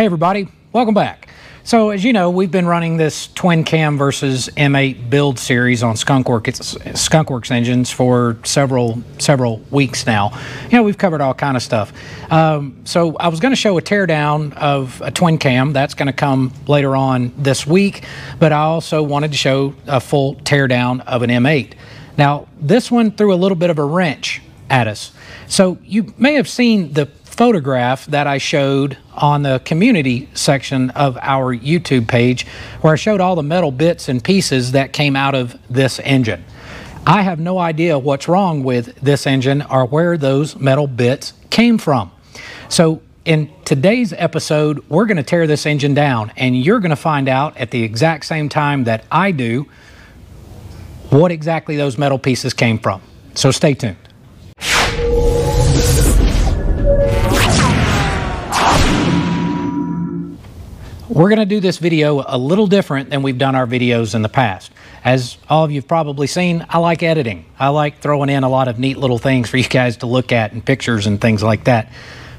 Hey everybody, welcome back. So as you know, we've been running this Twin Cam versus M8 build series on Skunkworks engines for several weeks now. You know, we've covered all kind of stuff. So I was going to show a teardown of a Twin Cam. That's going to come later on this week, but I also wanted to show a full teardown of an M8. Now, this one threw a little bit of a wrench at us. So you may have seen the photograph that I showed on the community section of our YouTube page where I showed all the metal bits and pieces that came out of this engine. I have no idea what's wrong with this engine or where those metal bits came from. So in today's episode, we're going to tear this engine down, and you're going to find out at the exact same time that I do what exactly those metal pieces came from. So stay tuned. We're going to do this video a little different than we've done our videos in the past. As all of you have probably seen, I like editing. I like throwing in a lot of neat little things for you guys to look at and pictures and things like that.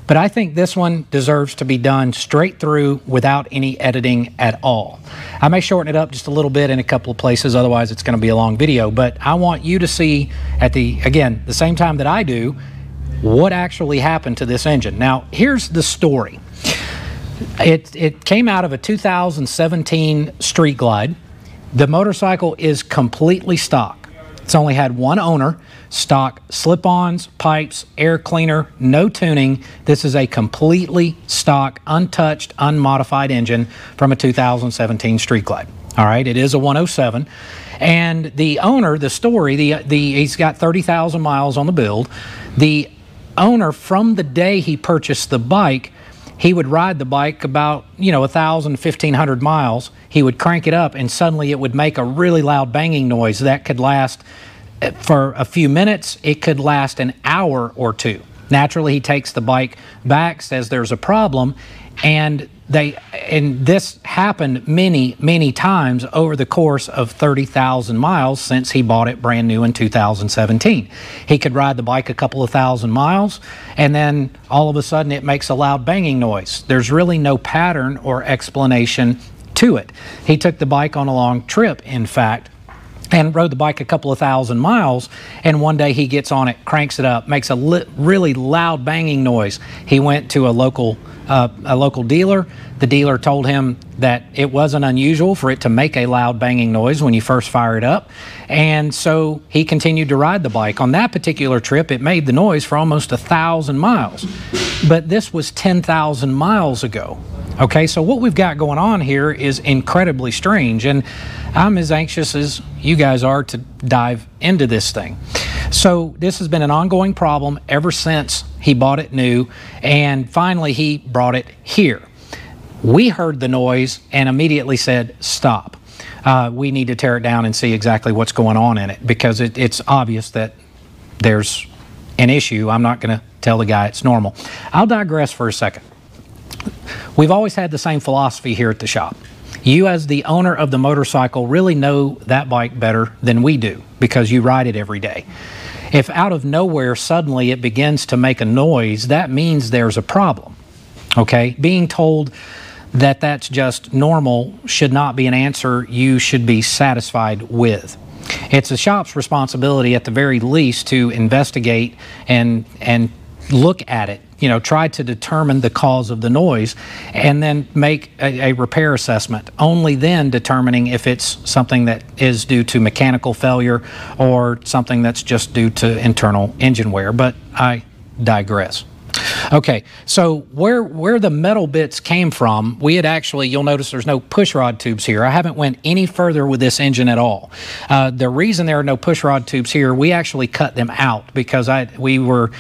But I think this one deserves to be done straight through without any editing at all. I may shorten it up just a little bit in a couple of places, otherwise it's going to be a long video. But I want you to see at the same time that I do, what actually happened to this engine. Now, here's the story. It came out of a 2017 Street Glide. The motorcycle is completely stock. It's only had one owner, stock slip-ons, pipes, air cleaner, no tuning. This is a completely stock, untouched, unmodified engine from a 2017 Street Glide. All right, it is a 107. And the owner, the story, he's got 30,000 miles on the build. The owner, from the day he purchased the bike, he would ride the bike about, 1,000, 1,500 miles. He would crank it up, and suddenly it would make a really loud banging noise that could last for a few minutes. It could last an hour or two. Naturally, he takes the bike back, says there's a problem, and this happened many times over the course of 30,000 miles since he bought it brand new in 2017. He could ride the bike a couple of thousand miles, and then all of a sudden it makes a loud banging noise. There's really no pattern or explanation to it. He took the bike on a long trip, in fact, and rode the bike a couple of thousand miles, and one day he gets on it, cranks it up, makes a really loud banging noise. He went to a local dealer. The dealer told him that it wasn't unusual for it to make a loud banging noise when you first fire it up, and so he continued to ride the bike. On that particular trip, it made the noise for almost 1,000 miles, but this was 10,000 miles ago. Okay, so what we've got going on here is incredibly strange, and I'm as anxious as you guys are to dive into this thing. So this has been an ongoing problem ever since he bought it new, and finally he brought it here. We heard the noise and immediately said, stop. We need to tear it down and see exactly what's going on in it, because it's obvious that there's an issue. I'm not going to tell the guy it's normal. I'll digress for a second. We've always had the same philosophy here at the shop. You, as the owner of the motorcycle, really know that bike better than we do, because you ride it every day. If out of nowhere suddenly it begins to make a noise, that means there's a problem. Okay? Being told that that's just normal should not be an answer you should be satisfied with. It's the shop's responsibility at the very least to investigate and look at it, try to determine the cause of the noise, and then make a repair assessment. Only then determining if it's something that is due to mechanical failure or something that's just due to internal engine wear. But I digress. Okay, so where the metal bits came from, we had actually, you'll notice there's no pushrod tubes here. I haven't went any further with this engine at all. The reason there are no pushrod tubes here, we actually cut them out because we were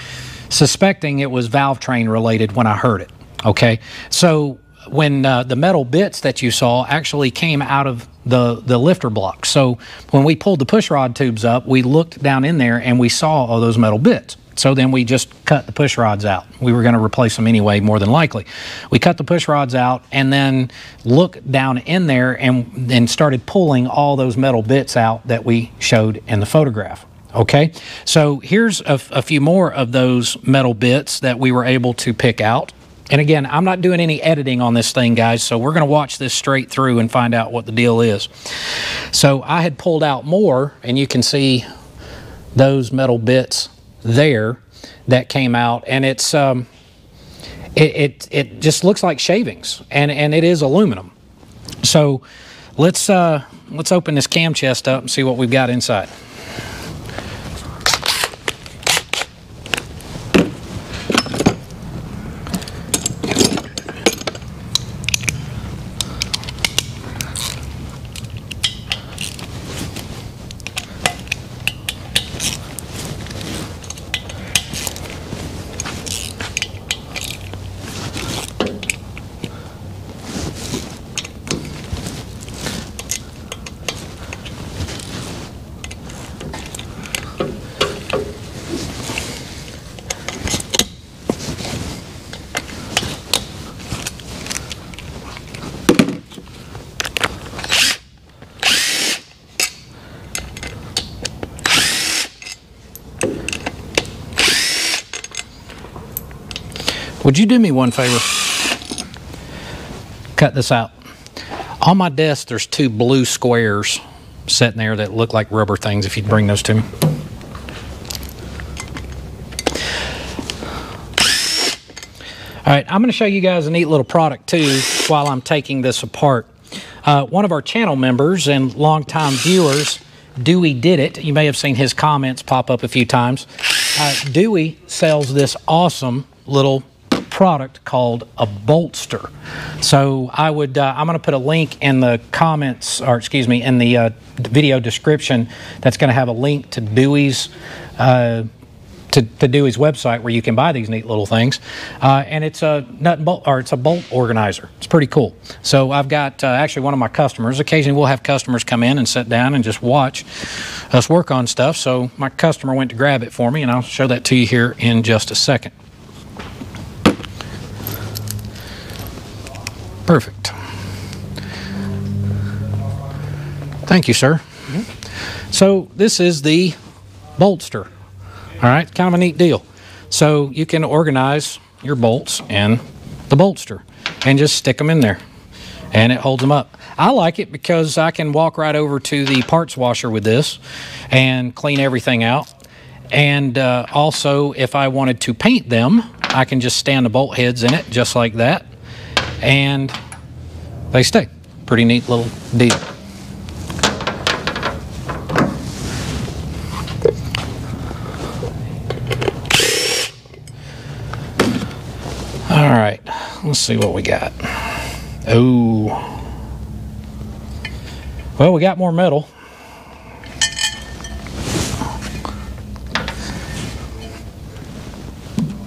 suspecting it was valve train related when I heard it. Okay, so when the metal bits that you saw actually came out of the lifter block. So when we pulled the pushrod tubes up, we looked down in there and we saw all those metal bits. So then we just cut the push rods out. We were going to replace them anyway, more than likely. We cut the push rods out and then looked down in there and started pulling all those metal bits out that we showed in the photograph. Okay, so here's a few more of those metal bits that we were able to pick out. And again, I'm not doing any editing on this thing, guys, so we're going to watch this straight through and find out what the deal is. So I had pulled out more, and you can see those metal bits there that came out, and it's it just looks like shavings, and it is aluminum. So let's open this cam chest up and see what we've got inside. Would you do me one favor? Cut this out. On my desk, there's two blue squares sitting there that look like rubber things, if you'd bring those to me. All right, I'm going to show you guys a neat little product too while I'm taking this apart. One of our channel members and longtime viewers, Dewey Did It, you may have seen his comments pop up a few times. Dewey sells this awesome little product called a Bolster. So I'm going to put a link in the comments, or excuse me, in the video description. That's going to have a link to Dewey's Dewey's website where you can buy these neat little things. And it's a nut and bolt, or it's a bolt organizer. It's pretty cool. So I've got actually one of my customers. Occasionally we'll have customers come in and sit down and just watch us work on stuff. So my customer went to grab it for me, and I'll show that to you here in just a second. Perfect. Thank you, sir. Mm-hmm. So this is the Bolster. All right, kind of a neat deal. So you can organize your bolts in the Bolster and just stick them in there, and it holds them up. I like it because I can walk right over to the parts washer with this and clean everything out. And also, if I wanted to paint them, I can just stand the bolt heads in it just like that, and they stay. Pretty neat little deal. All right, let's see what we got. Oh, well, we got more metal.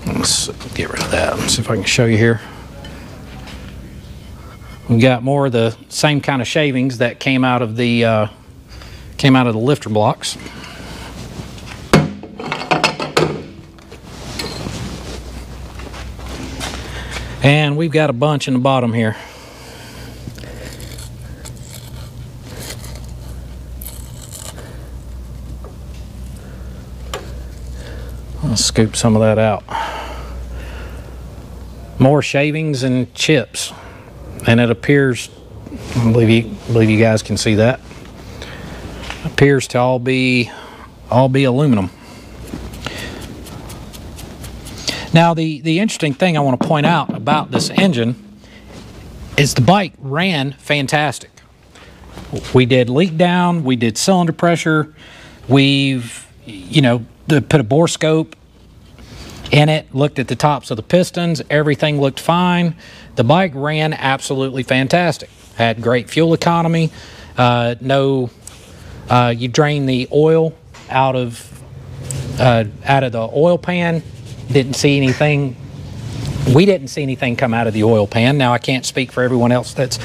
Let's get rid of that. Let's see if I can show you here. We got more of the same kind of shavings that came out of the lifter blocks. And we've got a bunch in the bottom here. I'll scoop some of that out. More shavings and chips. And it appears, I believe you guys can see that, appears to all be aluminum. Now the interesting thing I want to point out about this engine is the bike ran fantastic. We did leak down, we did cylinder pressure, we've put a bore scope in it, looked at the tops of the pistons, everything looked fine. The bike ran absolutely fantastic. Had great fuel economy. You drain the oil out of the oil pan. Didn't see anything. We didn't see anything come out of the oil pan. Now I can't speak for everyone else that's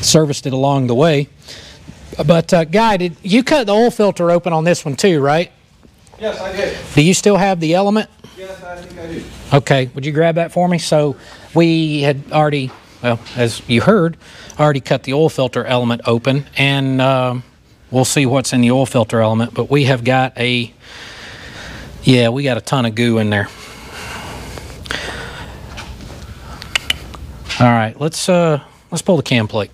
serviced it along the way. But Guy, did you cut the oil filter open on this one too, right? Yes, I did. Do you still have the element? Yes, I think I do. Okay, would you grab that for me? So we had already, well, as you heard, already cut the oil filter element open, and we'll see what's in the oil filter element. But we have got we got a ton of goo in there. All right, let's pull the cam plate.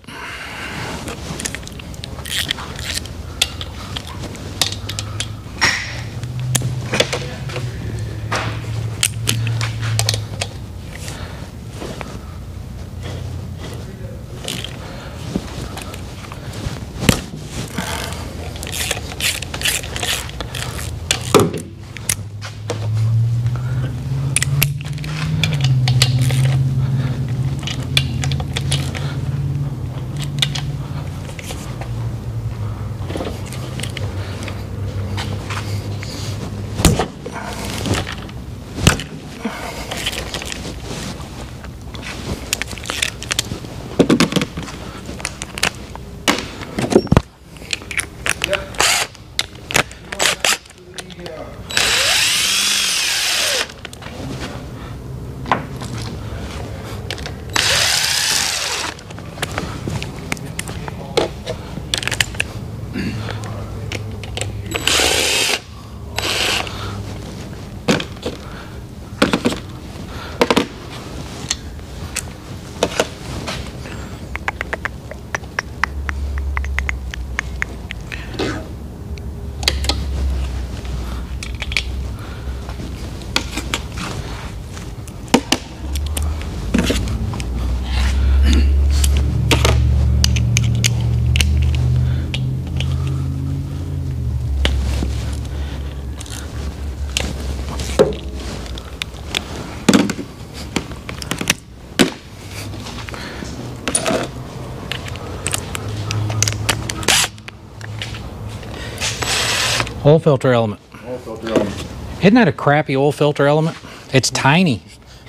Oil filter element. Oil filter element. Isn't that a crappy oil filter element? It's tiny.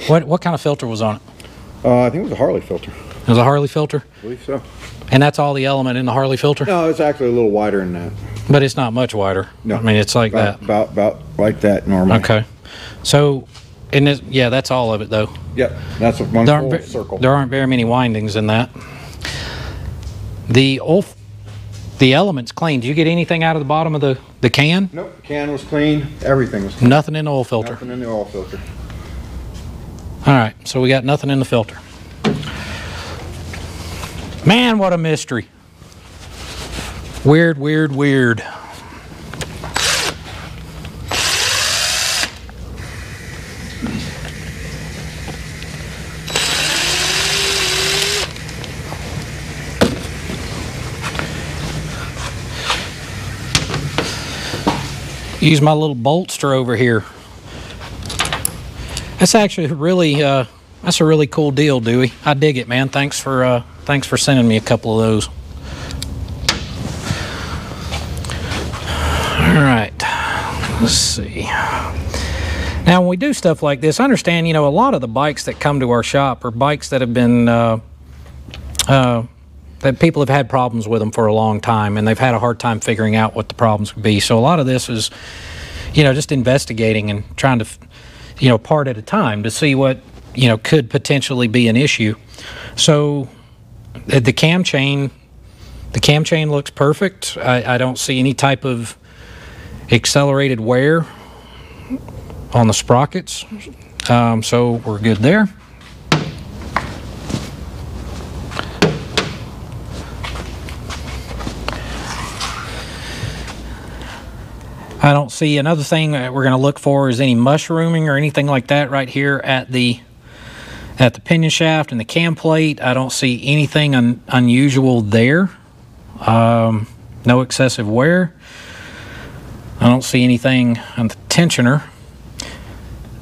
What kind of filter was on it? I think it was a Harley filter. It was a Harley filter? I believe so. And that's all the element in the Harley filter? No, it's actually a little wider than that. But it's not much wider. No. I mean, it's like that. About like that normally. Okay. So, yeah, that's all of it, though. Yep, that's one full circle. There aren't very many windings in that. The element's clean. Did you get anything out of the bottom of the can? Nope, the can was clean. Everything was clean. Nothing in the oil filter. Nothing in the oil filter. All right, so we got nothing in the filter. Man, what a mystery. Weird, weird, weird. Use my little Bolster over here. That's actually really, that's a really cool deal, Dewey. I dig it, man. Thanks for sending me a couple of those. All right, let's see. Now, when we do stuff like this, understand, you know, a lot of the bikes that come to our shop are bikes that have been, that people have had problems with them for a long time, and they've had a hard time figuring out what the problems could be. So a lot of this is, you know, just investigating and trying to, you know, part at a time to see what, you know, could potentially be an issue. So the cam chain looks perfect. I don't see any type of accelerated wear on the sprockets, so we're good there. I don't see, another thing that we're going to look for is any mushrooming or anything like that right here at the pinion shaft and the cam plate. I don't see anything unusual there. No excessive wear. I don't see anything on the tensioner.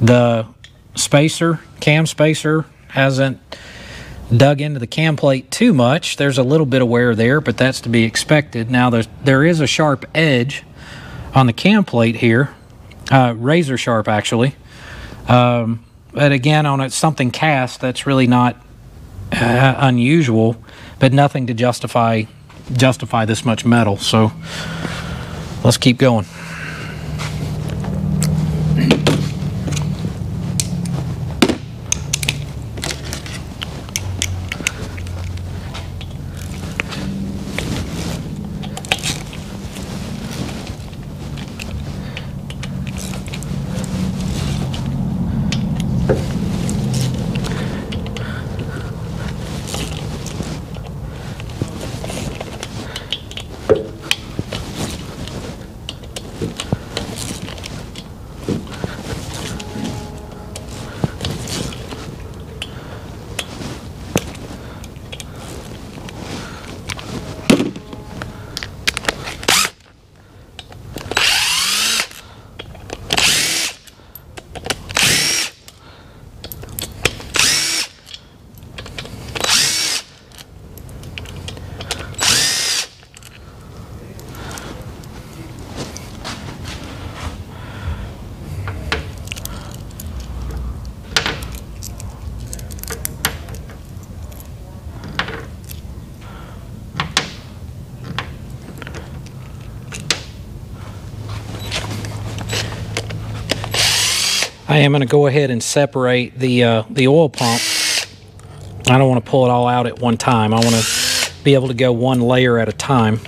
The spacer, cam spacer, hasn't dug into the cam plate too much. There's a little bit of wear there, but that's to be expected. Now there is a sharp edge on the cam plate here, razor sharp actually, but again on something cast, that's really not unusual, but nothing to justify this much metal. So let's keep going. I am going to go ahead and separate the oil pump. I don't want to pull it all out at one time. I want to be able to go one layer at a time.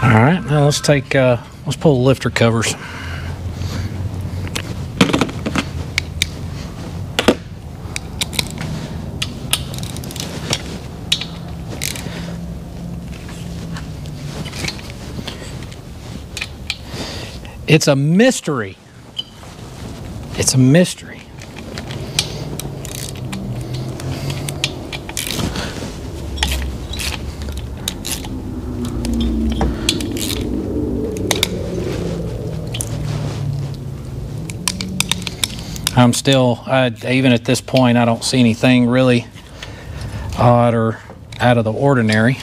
All right, now let's pull the lifter covers. It's a mystery. It's a mystery. I'm still, even at this point, I don't see anything really odd or out of the ordinary.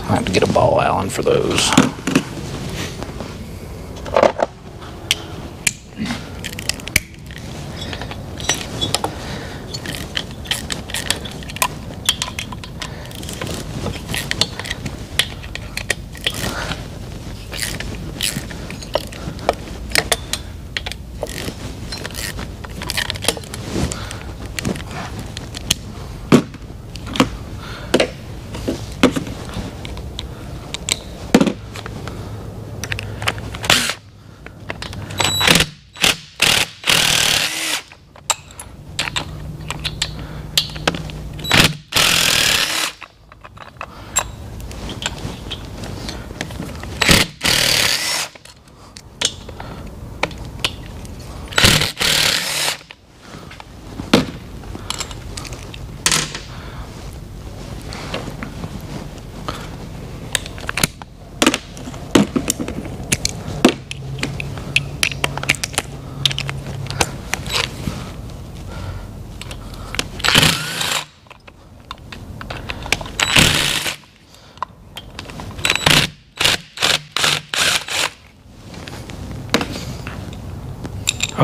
I have to get a ball Allen for those.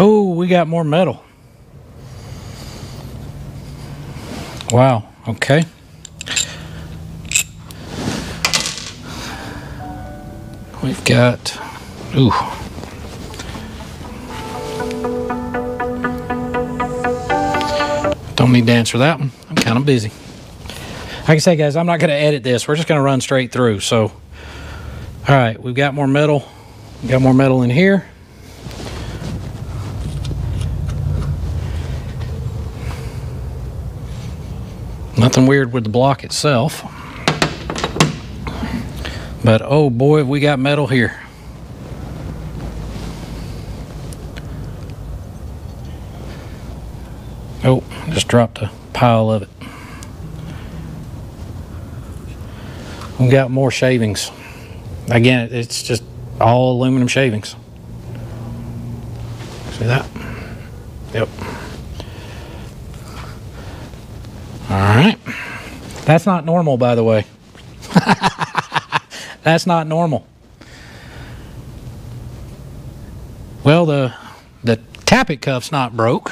Oh, we got more metal. Wow, okay. We've got, ooh. Don't need to answer that one. I'm kind of busy. Like I say, guys, I'm not going to edit this. We're just going to run straight through. So, all right, we've got more metal. We've got more metal in here. Nothing weird with the block itself. But oh boy, we got metal here. Oh, just dropped a pile of it. We got more shavings. Again, it's just all aluminum shavings. See that? Yep. All right. That's not normal, by the way. That's not normal. Well, the tappet cuff's not broke.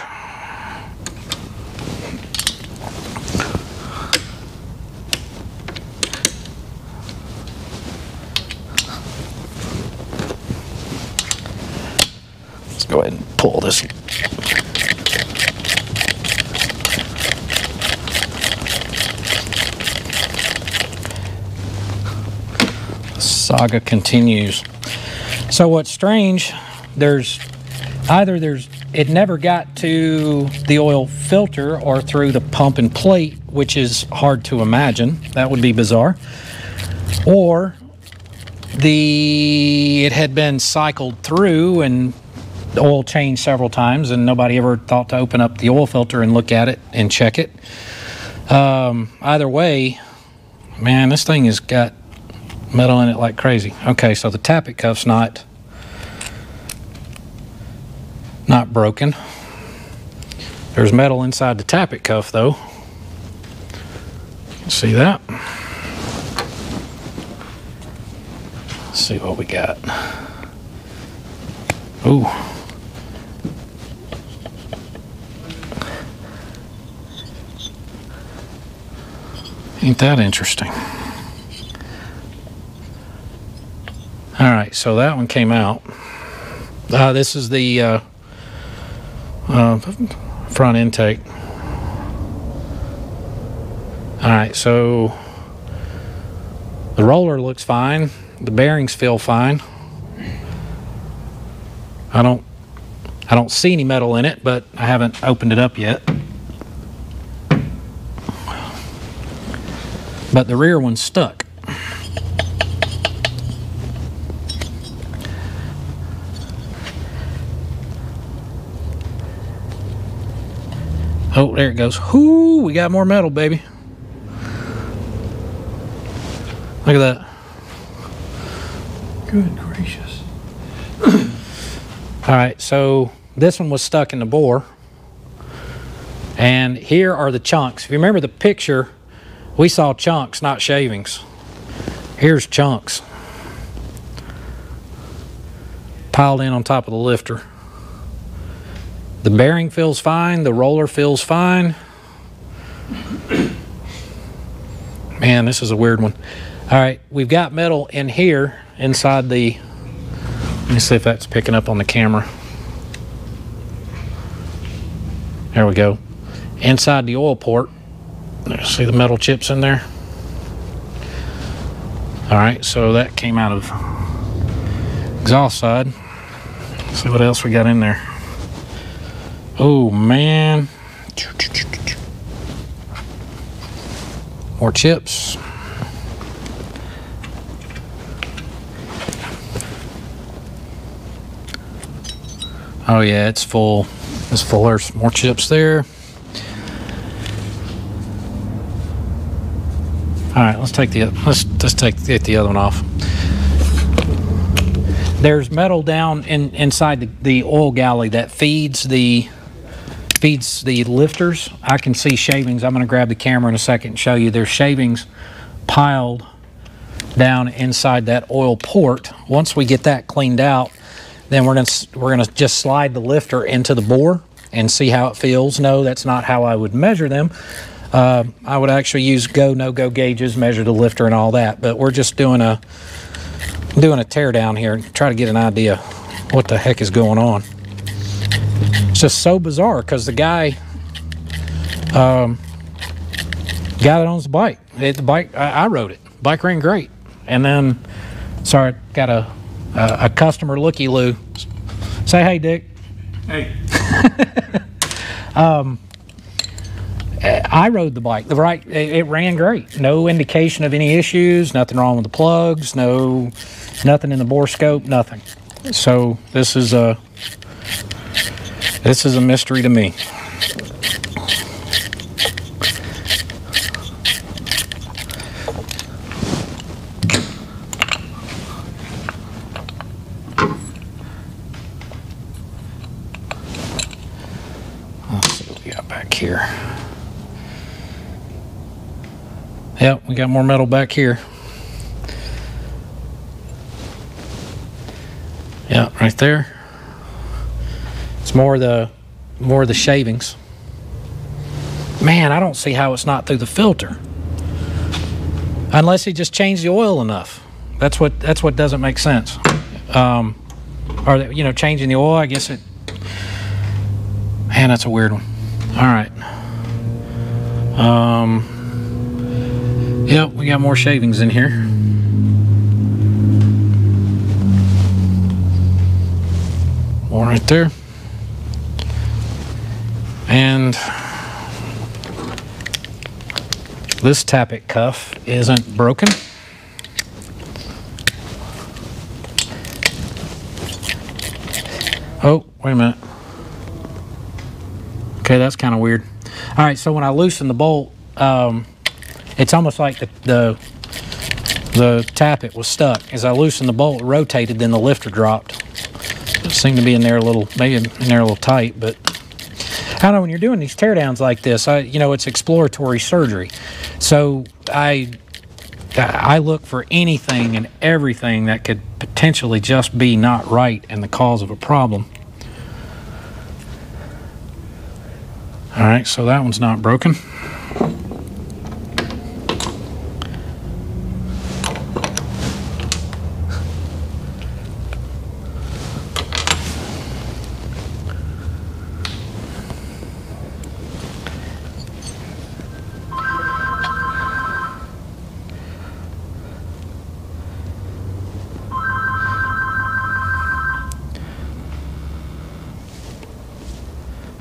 Let's go ahead and pull this. Saga continues. So what's strange, it never got to the oil filter or through the pump and plate, which is hard to imagine. That would be bizarre. Or it had been cycled through and the oil changed several times and nobody ever thought to open up the oil filter and look at it and check it. Either way, man, this thing has got metal in it like crazy. Okay, so the tappet cuff's not broken. There's metal inside the tappet cuff though. You can see that. Let's see what we got. Ooh. Ain't that interesting? All right, so that one came out. This is the front intake. All right, so the roller looks fine. The bearings feel fine. I don't see any metal in it, but I haven't opened it up yet. But the rear one's stuck. Oh, there it goes. Whoo, we got more metal, baby. Look at that. Good gracious. All right, so this one was stuck in the bore. And here are the chunks. If you remember the picture, we saw chunks, not shavings. Here's chunks piled in on top of the lifter. The bearing feels fine. The roller feels fine. Man, this is a weird one. All right, we've got metal in here inside the, let me see if that's picking up on the camera. There we go. Inside the oil port. See the metal chips in there? All right, so that came out of exhaust side. Let's see what else we got in there. Oh man. More chips. Oh yeah, it's full. It's full. There's more chips there. All right, let's take the get the other one off. There's metal down inside the oil galley that feeds the lifters. I can see shavings. I'm going to grab the camera in a second and show you. There's shavings piled down inside that oil port. Once we get that cleaned out, then we're gonna just slide the lifter into the bore and see how it feels. No, that's not how I would measure them. I would actually use go, no-go gauges, measure the lifter and all that, but we're just doing a tear down here and try to get an idea what the heck is going on. It's just so bizarre because the guy that owns the bike, I rode it. Bike ran great. And then, sorry, got a customer looky-loo. Say hey, Dick. Hey. I rode the bike. It ran great. No indication of any issues. Nothing wrong with the plugs. Nothing in the bore scope. Nothing. So this is a mystery to me. Let's see what we got back here. Yep, we got more metal back here. Yeah, right there. It's more of the shavings. Man, I don't see how it's not through the filter. Unless he just changed the oil enough. That's what doesn't make sense. Or changing the oil, I guess it. Man, that's a weird one. All right. Yep, we got more shavings in here. More right there. And this tappet cuff isn't broken. Oh, wait a minute. Okay, that's kind of weird. All right, so when I loosen the bolt, it's almost like the tappet was stuck. As I loosened the bolt, it rotated, then the lifter dropped. It seemed to be in there a little, maybe in there a little tight, but I don't know, when you're doing these teardowns like this, you know, it's exploratory surgery. So I look for anything and everything that could potentially just be not right and the cause of a problem. All right, so that one's not broken.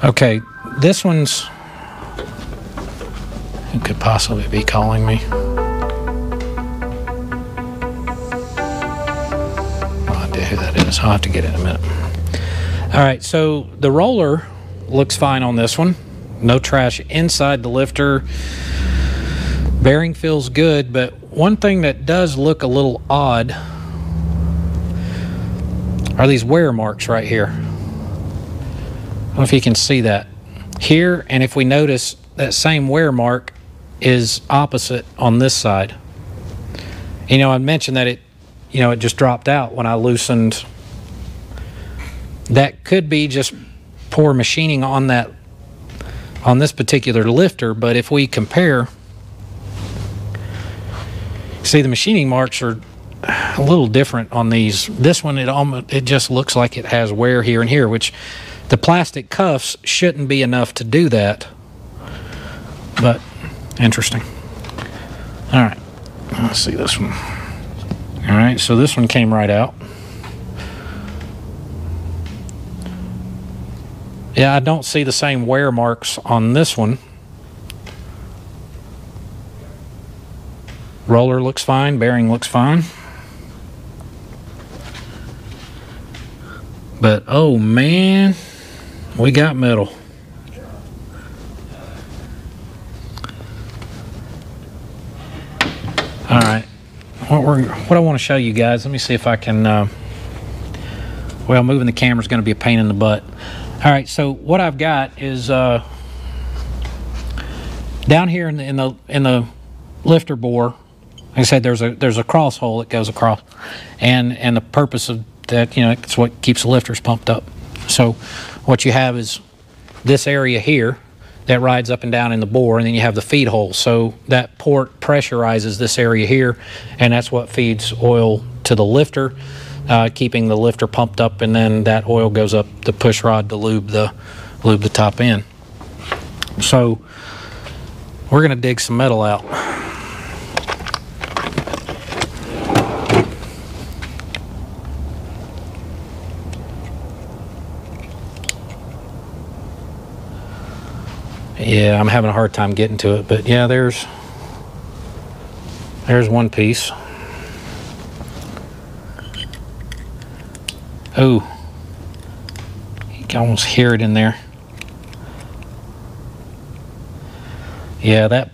Okay, this one's, who could possibly be calling me? No idea who that is. I'll have to get it in a minute. All right, so the roller looks fine on this one. No trash inside the lifter. Bearing feels good, but one thing that does look a little odd are these wear marks right here. I don't know if you can see that here, and if we notice that same wear mark is opposite on this side. You know, I mentioned that it just dropped out when I loosened. That could be just poor machining on this particular lifter, but if we compare, see the machining marks are a little different on these. This one, it just looks like it has wear here and here, which the plastic cuffs shouldn't be enough to do that, but interesting. All right, let's see this one. All right, so this one came right out. Yeah, I don't see the same wear marks on this one. Roller looks fine, bearing looks fine. But, oh man, we got metal. All right, what I want to show you guys, let me see if I can, well, moving the camera is going to be a pain in the butt. All right, so what I've got is down here in the lifter bore, like I said, there's a cross hole that goes across, and the purpose of that, you know, it's what keeps the lifters pumped up. So what you have is this area here that rides up and down in the bore, and then you have the feed hole. So that port pressurizes this area here, and that's what feeds oil to the lifter, keeping the lifter pumped up, and then that oil goes up the push rod to lube the top end. So we're gonna dig some metal out. Yeah, I'm having a hard time getting to it, but yeah, there's one piece. Oh, you can almost hear it in there. Yeah, that